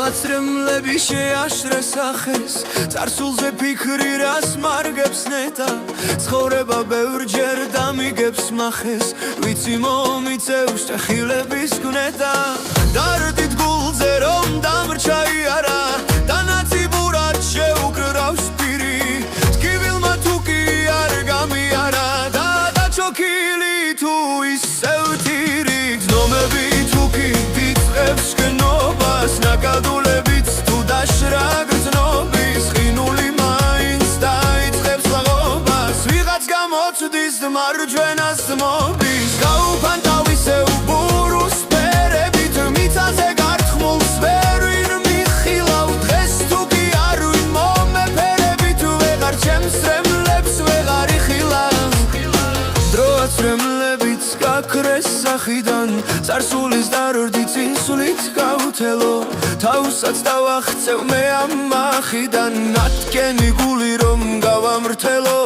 Აცრემლები შეაშრეს ახეს წარსულზე ფიქრი რას მარგებს ნეტა ცხოვრება ბევრჯერ დამიგებს მახეს ვიცი მომიწევს ჭეხილების გნეტა დარდით გულზე რომ დამრჩა იარა დანაციბურად შეუკრავს პირი ტკივილმა თუ კი არ გამიარა და დაჩოქილი თუ ისევ თირი გზნობები თუ კი დიდწევს გნობას ნაკადულებით თუ დაშრა გრძნობის ხინული მაინც დაიწყებს ლაღობას ვიღაც გამოცდის მარჯვენას მობის გაუფან თავისეულ ბურუს ფერებით მიწაზე გართხმულს ვერვინ მიხილავ დღეს თუ კი არ ვინ მომეფერებით ვეღარ ჩემს რემლებს ვეღარ იხილავ დროაც რემლებიც გაქრეს სახიდან წარსულის დარდი წინსვლით გავთელო თავსაც დავახცევ მე ამ მახიდან ნათქენი გული რომ გავამრთელო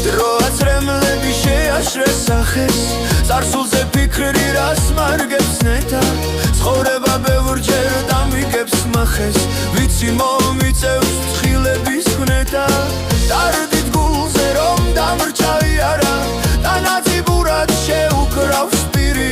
დროაც რემლები შეაშრეს ახეს წარსულზე ფიქრი რას მარგებს ნეტა ცხოვრება ბევრჯერ დამიგებს მახეს ვიცი მომიწევს თხილების გნეტა დარდით გულზე რომ დამრჩა იარა დანაციბურად შეუკრავს პირი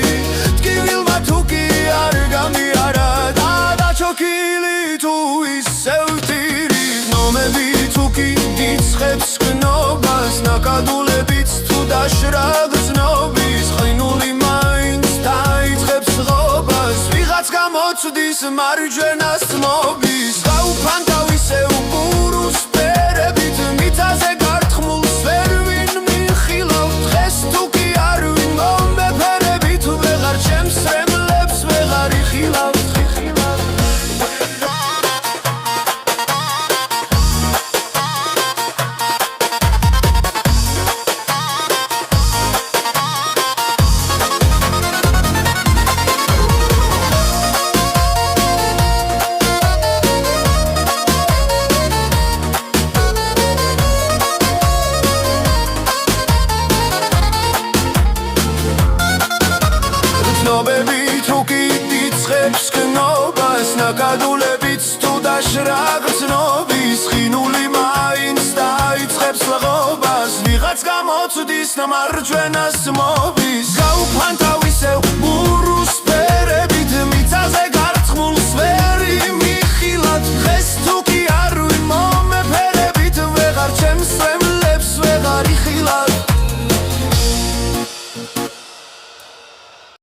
ტკივილმა თუ კი არ გამიარა და დაჩოქილი თუ ისევ თირი ნომები თუ კი დიდწევს გნობას ნაკადულებიც თუ დაშრა გრძნობის ხინული მაინც დაიწყებს ლაღობას ვიღაც გამოცდის მარჯვენას მობის გაუფან თავისეულ ბურუს ფერებით მიწაზე გართხმულს ვერვინ მიხილავ დღეს თუ კი არ ვინ მომეფერებით ვეღარ ჩემს რემლებს ვეღარ იხილავ ცნობები თუ კი დიდწევს გნობას ნაკადულებიც თუ დაშრა გრძნობის ხინული მაინც დაიწყებს ლაღობას ვიღაც გამოცდის მარჯვენას მობის გაუფან